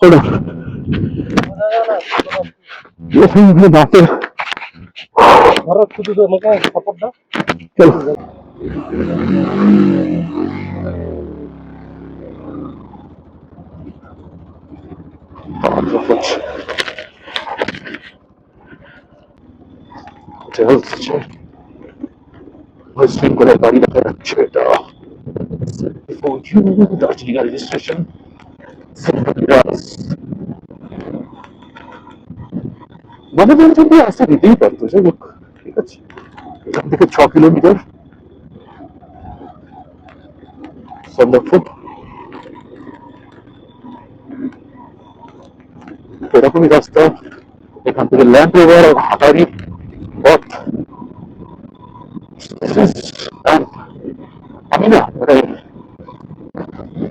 চলো দাঁতে চলো ওয়েস্ট বেঙ্গলের গাড়ি দেখা যাচ্ছে। এটা দার্জিলিং রেজিস্ট্রেশন মানে যদি আসতে দিতেই পারতো। যাই হোক, ঠিক আছে। এখান থেকে 6 কিলোমিটার সন্দকপুর, এরকমই রাস্তা। এখান থেকে ল্যান্ড রোভার হাটারি পথ। আমি না মানে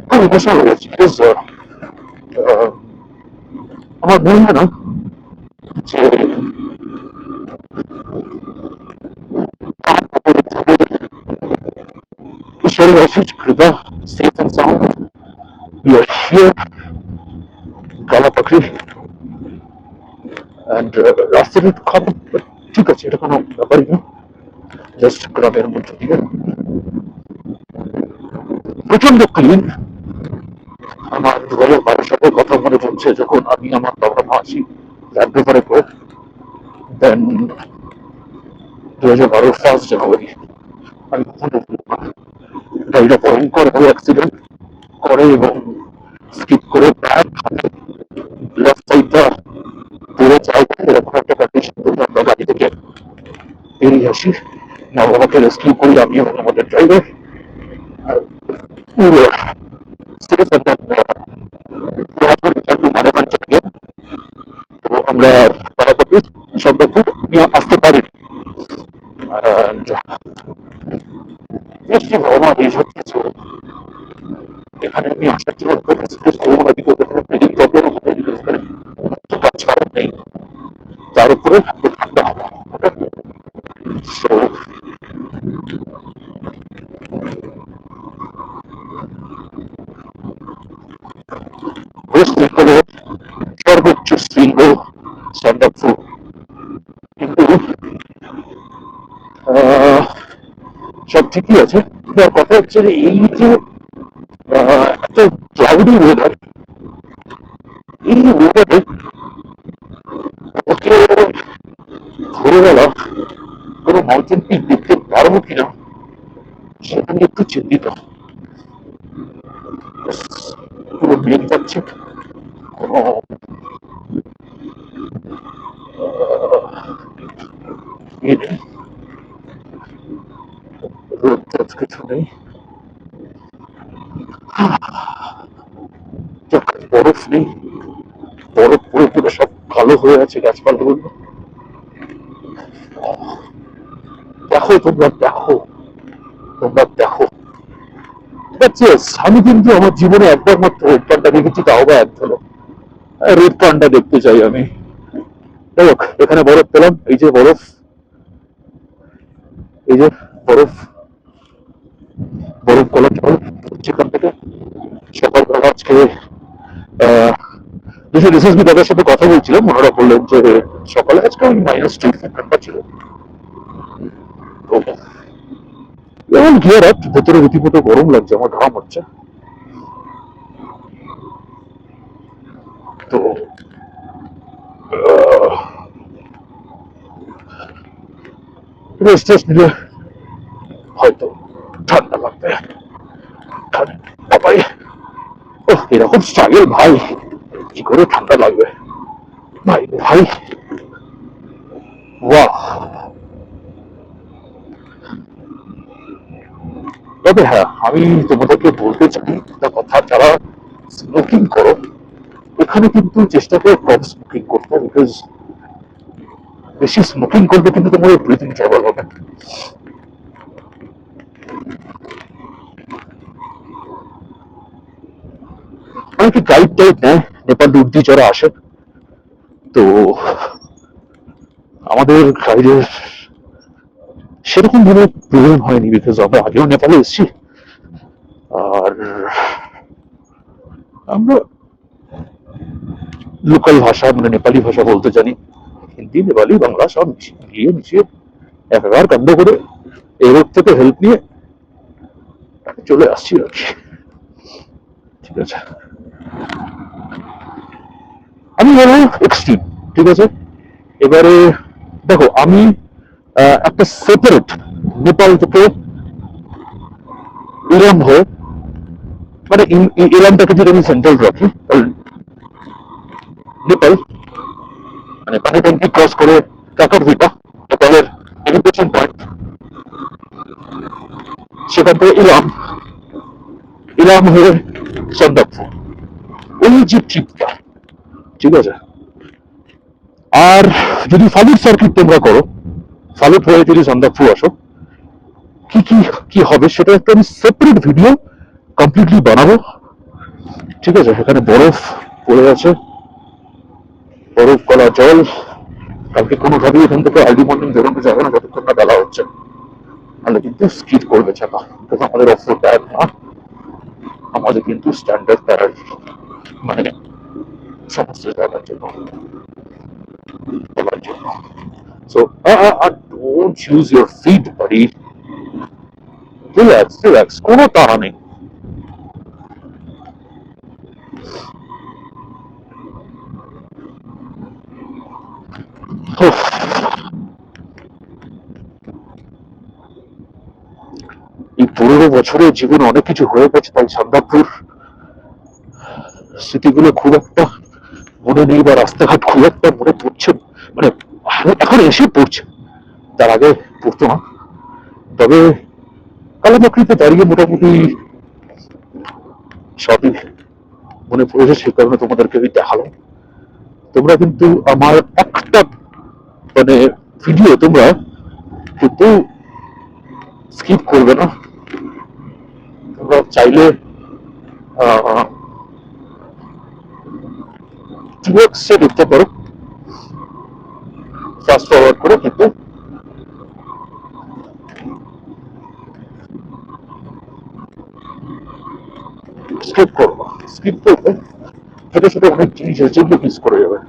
খুব ইমোশনাল হয়ে যাচ্ছি। আমার মনে হয় না যে ঈশ্বরের অশেষ কৃপা, safe and sound, we are here, গালাপাখি and রাস্তাটা একটু খারাপ, ঠিক আছে, এটা কোনো ব্যাপারই না। জাস্ট গ্রামের মধ্যে দিয়ে প্রচন্ড ক্লিন। আমার 2012 সালের কথা মনে পড়ছে, যখন আমি আমার বাবা মা আসি ল্যান্ড রোভারে করে। দেন 2012 1 জানুয়ারি আমি কখনো ভুলব না, গাড়িটা ভয়ঙ্কর ভাবে অ্যাক্সিডেন্ট করে এবং স্কিপ করে প্রায় লেফট সাইডটা পুরো চাই এরকম একটা কন্ডিশন। আমরা গাড়ি থেকে বেরিয়ে আসি, মা বাবাকে রেস্কিউ করি আমি এবং আমাদের ড্রাইভার। পুরো সেফ মানেমান থেকে তো আমরা তাড়াতাড়ি সন্দকপুর নিয়ে আসতে পারি। বৃষ্টি ভ্রমণ এইসব কিছু এখানে আমি আসার জন্য কাজ কারণ নেই, তার উপরে ঠান্ডা হওয়া। ওয়েস্ট বেঙ্গলের সর্বোচ্চ শৃঙ্গ সন্দকপুর। কিন্তু সব ঠিকই আছে, কথা হচ্ছে যে এই যে একটা ক্লাউডি ওয়েদার, এই ওয়েদারে ওকে ভোরবেলা কোনো মাউন্টেন পিক দেখতে পারবো কিনা সেটা নিয়ে একটু চিন্তিত। পুরো মেঘ যাচ্ছে, কোনো রোদ কিছু নেই, বরফ নেই, বরফ পুরো পুরো সব কালো হয়ে আছে গাছপালাগুলো। দেখো তোমরা, দেখো তোমরা দেখো। আমি কিন্তু আমার জীবনে একবার মাত্র রেড পান্ডা দেখেছি, তাও বা এক ধরো রেড পান্ডা দেখতে চাই আমি। যাই হোক, এখানে বরফ পেলাম, এই যে বরফ, এই যে বরফ, বরফ গলা জল সেখান থেকে। সকালবেলা আজকে দুশো রিসার্চবি দাদার সাথে কথা বলছিলাম, ওনারা বললেন যে সকালে আজকে ওই -2 ঠান্ডা ছিল। তো যেমন গিয়ার আপ, ভেতরে রীতিমতো গরম লাগছে, আমার ঘাম হচ্ছে। তো রেস্ট নিলে হয়তো ঠান্ডা লাগবে। বাবাই, ও এরকম স্টাইল ভাই, কি করে ঠান্ডা লাগবে ভাই ভাই। বাহ। তবে হ্যাঁ, আমি তোমাদেরকে বলতে চাই একটা কথা, যারা স্মোকিং করো এখানে কিন্তু চেষ্টা করো কম স্মোকিং করতে, বিকজ বেশি স্মোকিং করবে কিন্তু তোমার ব্রিথিং ট্রাবল হবে। অনেকে গাইড টাইড নেয়, নেপাল রুট দিয়ে যারা আসে, তো আমাদের গাইডের সেরকম ভাবে প্রয়োজন হয়নি, বিকজ আমরা আগেও নেপালে এসেছি। আর আমরা লোকাল ভাষা মানে নেপালি ভাষা বলতে জানি, হিন্দি নেপালি বাংলা সব মিশিয়ে মিশিয়ে একাকার কাণ্ড করে এরোপ থেকে হেল্প নিয়ে চলে আসছি আর কি। ঠিক আছে, আমি বলবো এক্সট্রিম। ঠিক আছে, এবারে দেখো আমি একটা সেপারেট নেপাল থেকে ইরান হয়ে, মানে ইরানটাকে যদি আমি সেন্ট্রাল রাখি, নেপাল মানে পানিট্যাঙ্কি ক্রস করে কাকারভিটা নেপালের এডুকেশন পয়েন্ট, সেখান থেকে ইলাম, ইলাম হয়ে সন্দাকফু, এই যে ট্রিপটা, ঠিক আছে। আর যদি ফালুট সার্কিট তোমরা করো, ফালুট হয়ে যদি সন্দাকফু আসো, কি কি কি হবে সেটা একটা আমি সেপারেট ভিডিও কমপ্লিটলি বানাবো। ঠিক আছে, এখানে বরফ পড়ে আছে, বরফ গলা জল, কালকে কোনোভাবেই এখান থেকে আর্লি মর্নিং বেরোনো যাবে না যতক্ষণ না বেলা হচ্ছে, তাহলে কিন্তু স্কিড করবে চাকা। কিন্তু আমাদের অফ রোড টায়ার না, আমাদের কিন্তু স্ট্যান্ডার্ড টায়ার, মানে সমস্ত জায়গার জন্য, চলার জন্য। So don't use your feet body, relax relax, কোনো তাড়া নেই। এই 15 বছরের জীবনে অনেক কিছু হয়ে গেছে, তাই সন্দাকপুর স্মৃতিগুলো খুব একটা মনে নেই, বা রাস্তাঘাট খুব একটা মনে পড়ছে, মানে এখন এসে পড়ছে, তার আগে পড়তো না। তবে কালামাকড়িতে দাঁড়িয়ে মোটামুটি সবই মনে পড়েছে, সেই কারণে তোমাদেরকে আমি দেখালাম। তোমরা কিন্তু আমার একটা মানে ভিডিও তোমরা কিন্তু স্কিপ করবে না, তোমরা চাইলে টিএক্সে দেখতে পারো, ফাস্ট ফরওয়ার্ড করে, কিন্তু স্কিপ করবো, স্কিপ করবে ছোট ছোট অনেক জিনিস আছে যেগুলো মিস করে যাবে।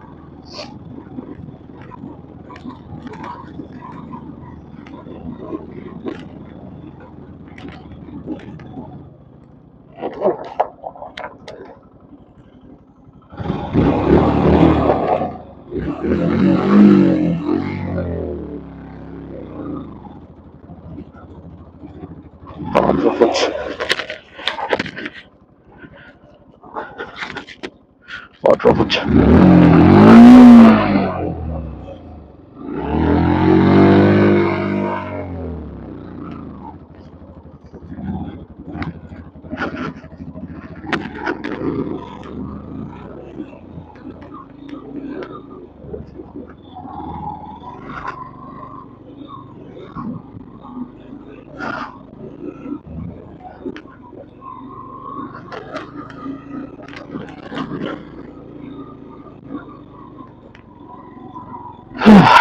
Water হচ্ছে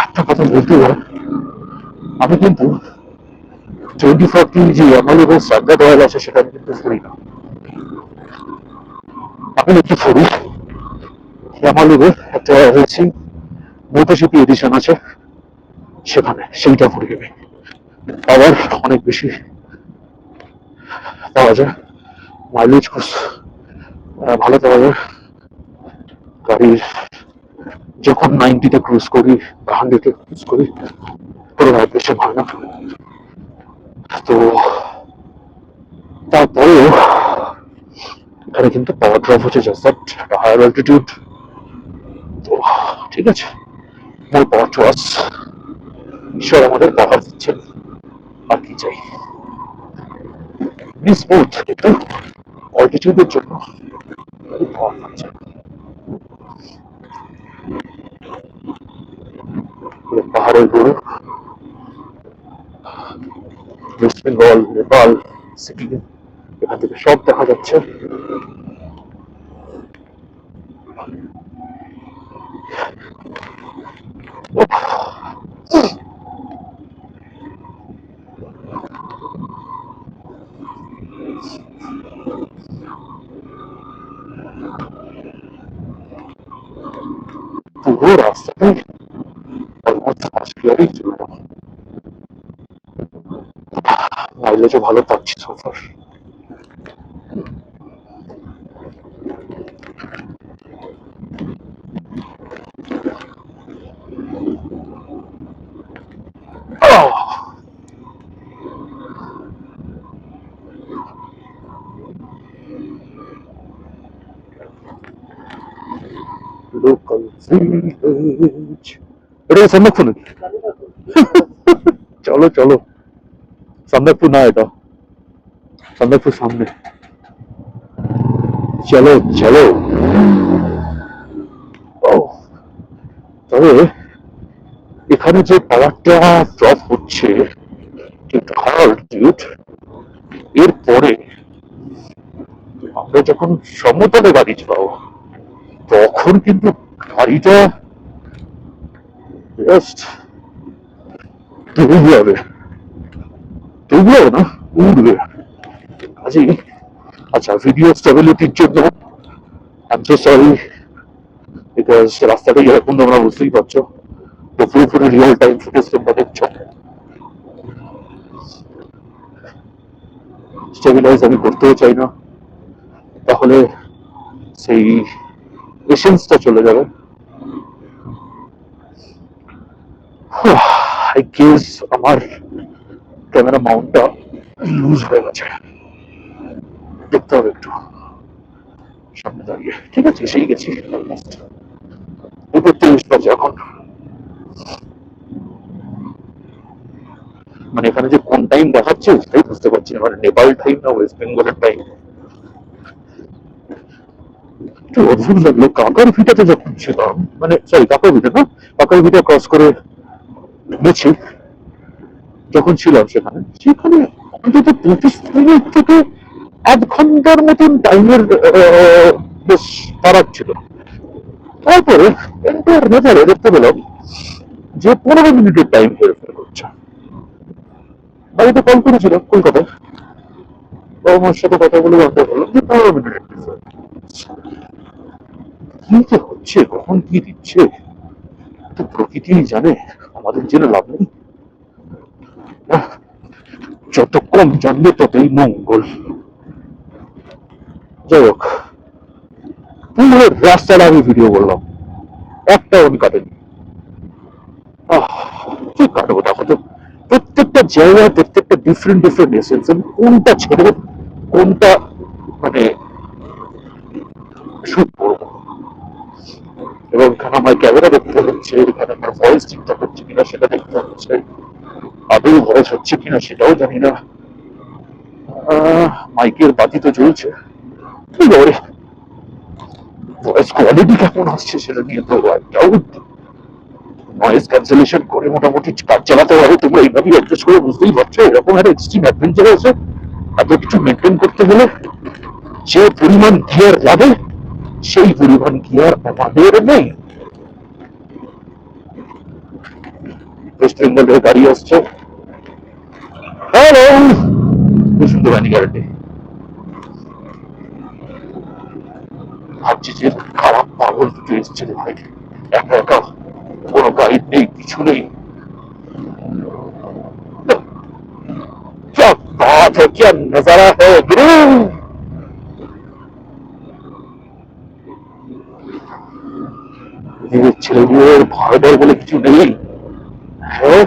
একটা কথা বলতে হয়, আমি কিন্তু 24 যে অ্যাভেলেবল সার্কিট অয়েল আছে সেটা আমি কিন্তু ফুরি না। আমি একটু ফুরি অ্যাভেলেবল একটা হচ্ছে মোটোশিপি এডিশন আছে, সেখানে সেইটা ফুরি দেবে, পাওয়ার অনেক বেশি পাওয়া যায়, মাইলেজ ভালো পাওয়া যায়। গাড়ির যখন 90-তে ক্রুজ করি বা 100-এ ক্রুজ করি কোনো ভাইব্রেশন হয় না। তো তারপরেও এখানে কিন্তু পাওয়ার ড্রপ হচ্ছে জাস্ট একটা হায়ার অল্টিটিউড। তো ঠিক আছে, মোর পাওয়ার টু আস, ঈশ্বর আমাদের পাওয়ার দিচ্ছেন, আর কি চাই। স্মুথ, কিন্তু অল্টিটিউডের জন্য পাওয়ার পাচ্ছে। পাহাড়ের গরু, ওয়েস্ট বেঙ্গল, নেপাল, সিকিম, এখান থেকে সব দেখা যাচ্ছে। পুরো রাস্তাটাই অলমোস্ট ফার্স্ট গিয়ারেই চলবো, মাইলেজও ভালো পাচ্ছি সফর। লোকাল ভিলেজ, এটা সন্দকপুর নাকি? চলো চলো, সন্দকপুর না, এটা সন্দকপুর সামনে। চলো চলো। তবে এখানে যে পাওয়ারটা ড্রপ হচ্ছে এরপরে আমরা যখন সমতলে গাড়ি চালাবো তখন কিন্তু গাড়িটা জাস্ট ডুবে যাবে, ডুবলো না, উঠবে। কাজেই আচ্ছা, ভিডিও স্টেবিলিটির জন্য I am so sorry, because রাস্তাটা এরকম তোমরা বুঝতেই পারছো, তো পুরোপুরি রিয়েল টাইম ফুটেজ তোমরা দেখছো। স্টেবিলাইজ আমি করতেও চাই না, তাহলে সেই এসেন্সটা চলে যাবে। আই গেস আমার ক্যামেরা মাউন্টটা লুজ হয়ে গেছে, দেখতে হবে একটু সামনে দাঁড়িয়ে। ঠিক আছে, এসেই গেছি অলমোস্ট, 2:30 বাজে এখন। মানে এখানে যে কোন টাইম দেখাচ্ছে সেটাই বুঝতে পারছি না, মানে নেপাল টাইম না ওয়েস্ট বেঙ্গলের টাইম। একটু অদ্ভুত লাগলো কাকার ভিটাতে যখন ছিলাম, মানে সরি কাকার ভিটা না, কাকার ভিটা ক্রস করে গেছি যখন ছিলাম সেখানে, সেখানে অন্তত 25 মিনিট থেকে 1 ঘন্টার মতন টাইমের বেশ ফারাক ছিল। তারপরে এন্টার মেজারে দেখতে পেলাম যে 15 মিনিটের টাইম হেরফের করছে। বাড়িতে কল করেছিলাম কলকাতায়, আমার সাথে কথা বলে জানতে পারলাম যে 15 মিনিটের কি যে হচ্ছে, কখন কি দিচ্ছে তো প্রকৃতি জানে, আমাদের জেনে লাভ নেই। যত কম জানলে ততই মঙ্গল। যাই হোক, পুরো রাস্তাটা আমি ভিডিও করলাম, একটাও আমি কাটেনি। কি কাটবো দেখো তো, প্রত্যেকটা জায়গায় প্রত্যেকটা ডিফারেন্ট ডিফারেন্ট এসেন্স, কোনটা ছেড়ে কোনটা মানে শুট করবো। এবং এখানে আমার ক্যামেরা দেখতে হচ্ছে, এখানে আমার ভয়েস ঠিকঠাক হচ্ছে কিনা সেটা দেখতে হচ্ছে, আদৌ ভয়েস হচ্ছে কিনা সেটাও জানি না। মাইকের বাতি তো জ্বলছে, কি করে ভয়েস কোয়ালিটি কেমন আসছে সেটা নিয়ে তো ডাউট। নয়েজ ক্যান্সেলেশন করে মোটামুটি কাজ চালাতে হবে, তোমরা এইভাবেই অ্যাডজাস্ট করে, বুঝতেই পারছো এরকম একটা এক্সট্রিম অ্যাডভেঞ্চারে আছে এত কিছু মেনটেন করতে গেলে যে পরিমাণ গিয়ার লাগে সেই পরিমাণ গিয়ার আমাদের নেই। ওয়েস্ট বেঙ্গলের গাড়ি আসছে, হ্যালো, খুব সুন্দর গাড়ি, গ্যারান্টি। ভাবছি যে খারাপ পাগল দুটো এসছে রে ভাই, একা একা, কোনো গাইড নেই, কিছু নেই। क्या बात है, क्या नजारा है गुरु। ছেলেগুলোর ভয় ডর বলে কিছু নেই, হ্যাঁ,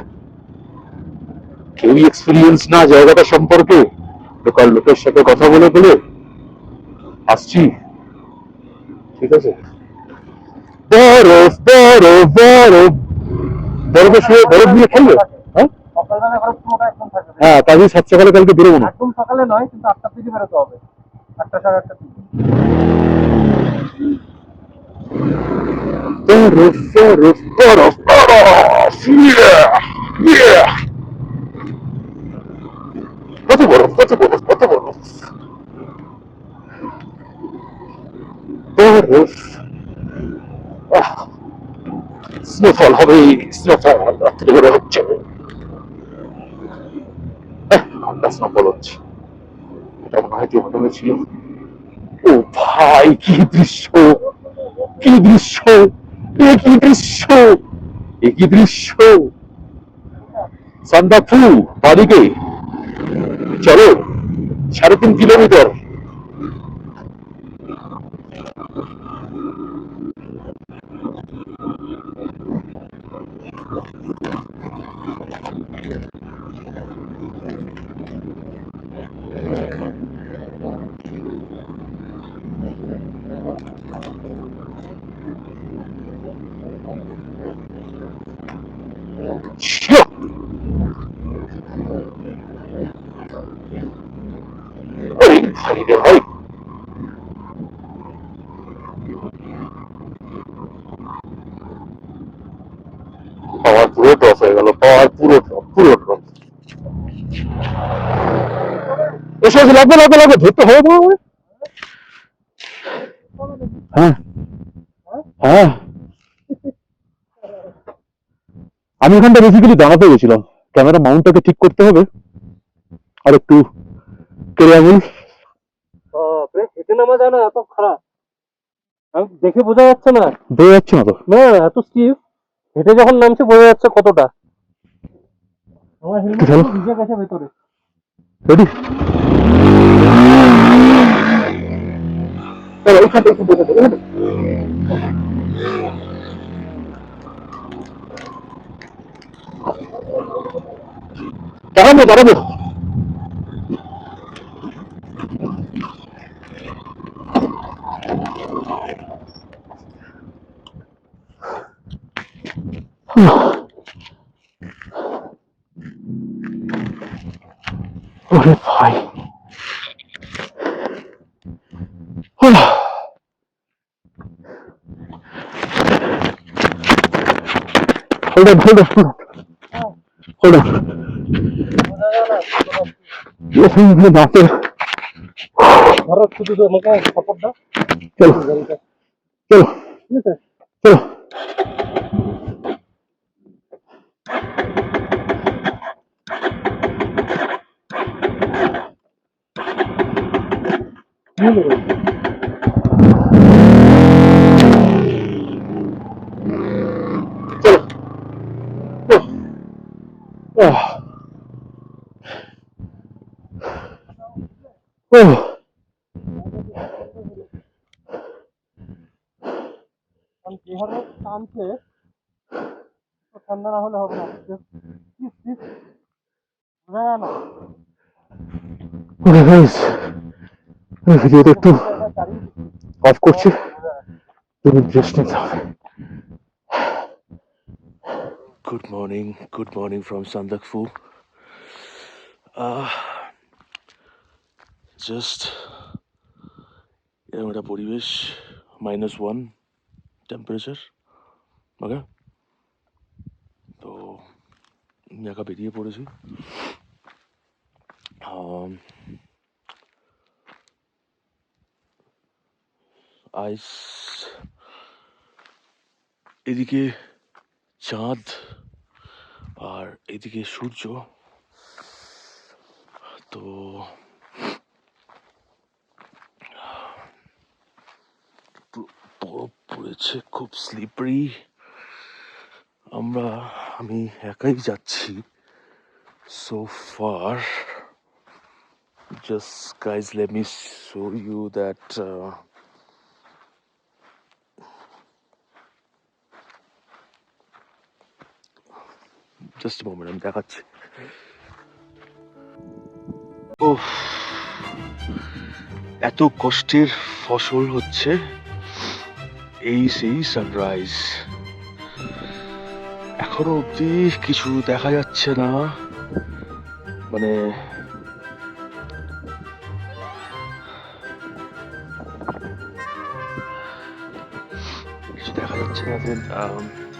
কেউই এক্সপিরিয়েন্স না জায়গাটা সম্পর্কে, লোকাল লোকের সাথে কথা বলে বলে আসছি। ঠিক আছে, বরফ বরফ বরফ, বরফের সময় বরফ দিয়ে খেলবে। হ্যাঁ হ্যাঁ, কাজে সাত সকালে কালকে বেরোবো না, একদম সকালে নয়, কিন্তু 8টার দিকে বেরোতে হবে, 8টা সাড়ে 8টার দিকে। বরফ বরফ বরফ বরফ, কত বরফ কত বরফ কত বরফ বরফ। স্নোফল হবে, স্নোফল রাত্রে করে হচ্ছে, ঘন্টা স্নোফল হচ্ছে, এটা মনে হয় হোটেলে ছিল। ও ভাই, কি দৃশ্য, কি দৃশ্য, একই দৃশ্য, একই দৃশ্য। সান্দাকফু বাদিকে চলো, 3.5 কিলোমিটার। ভাই রে ভাই, পাওয়ার পুরো ড্রপ হয়ে গেল, পাওয়ার পুরো ড্রপ, পুরো ড্রপ। এসে এসে লাগবে লাগবে লাগবে, ধরতে হবে তোমার। হ্যাঁ হ্যাঁ, আমি এখানটা বেসিক্যালি দাঁড়াতে গেছিলাম, ক্যামেরা মাউন্টটাকে ঠিক করতে হবে আর একটু কেয়ারফুল। হেঁটে নামা যায় না, এত খারাপ দেখে বোঝা যাচ্ছে না। বোঝা যাচ্ছে না তো, না এত স্টিফ, হেঁটে যখন নামছে বোঝা যাচ্ছে কতটা। আমার হেলমেট চলো ভিজে গেছে ভেতরে। রেডি, দাঁড়াবো দাঁড়াবো। ওরে ভাই, hold on, hold on, hold on, hold on. নাকে ধরো শুধু আমাকে সাপোর্ট দাও। চলো চলো ঠিক আছে, চলো। যেভাবে টানছে ঠান্ডা না হলে হবে না। বোঝা যায় না। ভিডিওটা একটু অফ করছি, তুমি রেস্ট নিতে হবে। Good morning from Sandakfu. Just এরকম একটা পরিবেশ, -1 টেম্পারেচার। ওকে, তো একা বেরিয়ে পড়েছি। আইস, এদিকে চাঁদ আর এদিকে সূর্য, তো বরফ পড়েছে, খুব স্লিপারি। আমি একাই যাচ্ছি so far. Just guys, let me show you that just a moment, আমি দেখাচ্ছি। ওহ, এত কষ্টের ফসল হচ্ছে এই সেই সানরাইজ। এখনো অব্দি কিছু দেখা যাচ্ছে না, মানে কিছু দেখা যাচ্ছে না,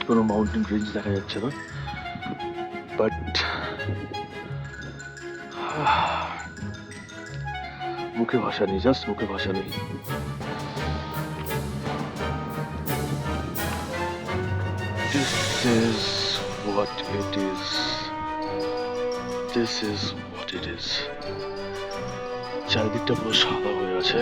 কোনো মাউন্টেন রেঞ্জ দেখা যাচ্ছে না, বাট মুখে ভাষা নেই, জাস্ট মুখে ভাষা নেই। This is what it is. This is what it is. চারিদিকটা পুরো সাদা হয়ে আছে।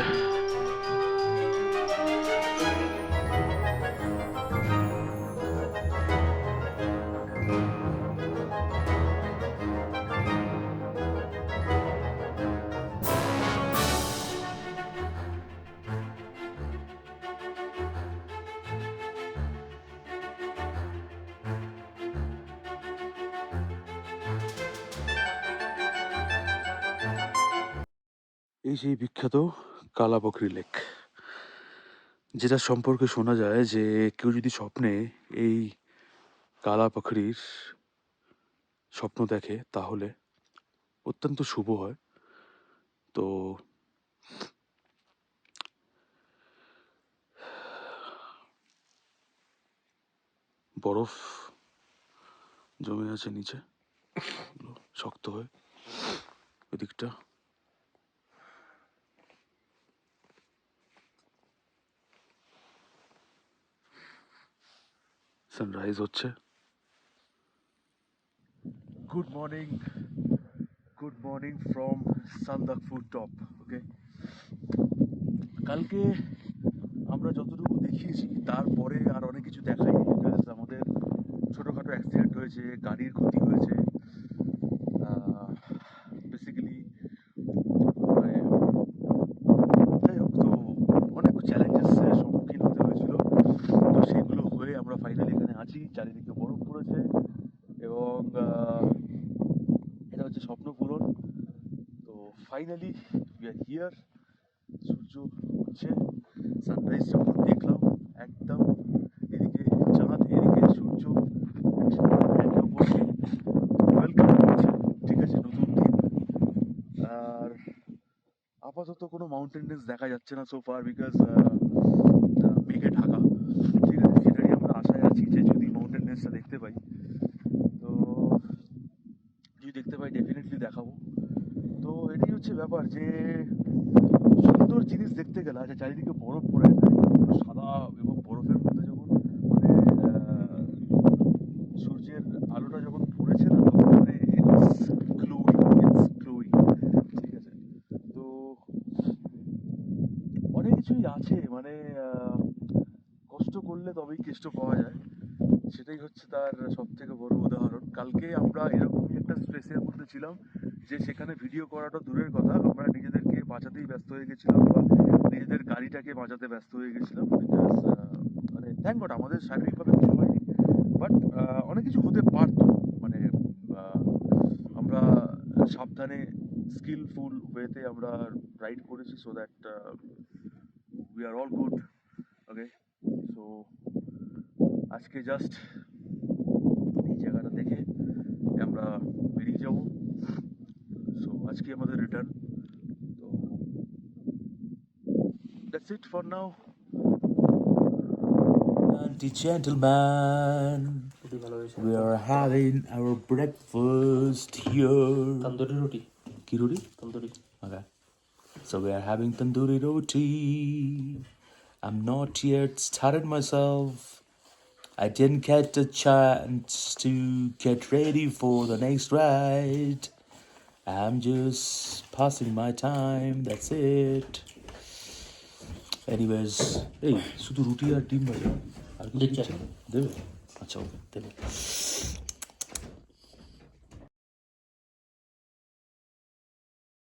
এই সেই বিখ্যাত কালাপকরি লেক, যেটা সম্পর্কে শোনা যায় যে কেউ যদি স্বপ্নে এই কালাপাখড়ির স্বপ্ন দেখে তাহলে অত্যন্ত শুভ হয়। তো বরফ জমে আছে নিচে, শক্ত হয়ে ওদিকটা। সানরাইজ হচ্ছে। Good morning from Sandakphu top. Okay, কালকে আমরা যতটুকু দেখিয়েছি তারপরে আর অনেক কিছু দেখাইনি, বিকজ আমাদের ছোটোখাটো অ্যাক্সিডেন্ট হয়েছে, গাড়ির ক্ষতি হয়েছে, বেসিক্যালি মানে যাই হোক, তো অনেক চ্যালেঞ্জেসের সম্মুখীন হতে হয়েছিল। তো সেগুলো হয়ে আমরা ফাইনালি এখানে আছি, চারিদিকে বরফ পড়েছে এবং এটা হচ্ছে স্বপ্ন পূরণ। তো ফাইনালি উই আর হিয়ার। সূর্য উঠছে, সানরাইজ যখন দেখলাম একদম, এদিকে চাঁদ এদিকে সূর্য একে অপরকে ওয়েলকাম করছে। ঠিক আছে, নতুন দিন। আর আপাতত কোনো মাউন্টেন রেঞ্জ দেখা যাচ্ছে না সো ফার, বিকজ মেঘে ঢাকা। ঠিক আছে, সেটারই আমরা আশায় আছি যে যদি মাউন্টেন রেঞ্জটা দেখতে পাই, তো যদি দেখতে পাই ডেফিনেটলি দেখাবো। তো এটাই হচ্ছে ব্যাপার যে সুন্দর জিনিস দেখতে গেলে, আচ্ছা চারিদিকে বরফ পড়ে যায়, সাদা এবং বরফের মধ্যে যখন মানে সূর্যের আলোটা যখন পড়েছে না, তখন মানে ইটস গ্লোয়িং। ঠিক আছে, তো অনেক কিছুই আছে, মানে কষ্ট করলে তবেই কেষ্ট পাওয়া যায়, সেটাই হচ্ছে তার সব থেকে বড় উদাহরণ। কালকে আমরা এরকমই একটা স্ট্রেসের মধ্যে ছিলাম যে সেখানে ভিডিও করাটা দূরের কথা, আমরা নিজেদেরকে বাঁচাতেই ব্যস্ত হয়ে গেছিলাম বা নিজেদের গাড়িটাকে বাঁচাতে ব্যস্ত হয়ে গেছিলাম। বিকজ মানে থ্যাংক গড আমাদের শারীরিকভাবে কিছু হয়নি, বাট অনেক কিছু হতে পারতো। মানে আমরা সাবধানে স্কিলফুল ওয়েতে আমরা রাইড করেছি, so that we are all good. Okay, so আজকে জাস্ট এই জায়গাটা দেখে আমরা বেরিয়ে যাব। সো আজকে আমাদের রিটার্ন। তো that's it for now. Gentlemen, রুটি ভালো হয়েছে, we are having our breakfast here. Tandoori রুটি, কি রুটি? Tandoori. Okay. So we are having tandoori roti. I'm not yet started myself. I didn't get the chance to get ready for the next ride. I'm just passing my time. That's it. Anyways, hey, শুধু রুটি আর ডিম ভাজা আর কিছু দিচ্ছে। দিচ্ছে? দেবে? আচ্ছা, ওকে, দেবে।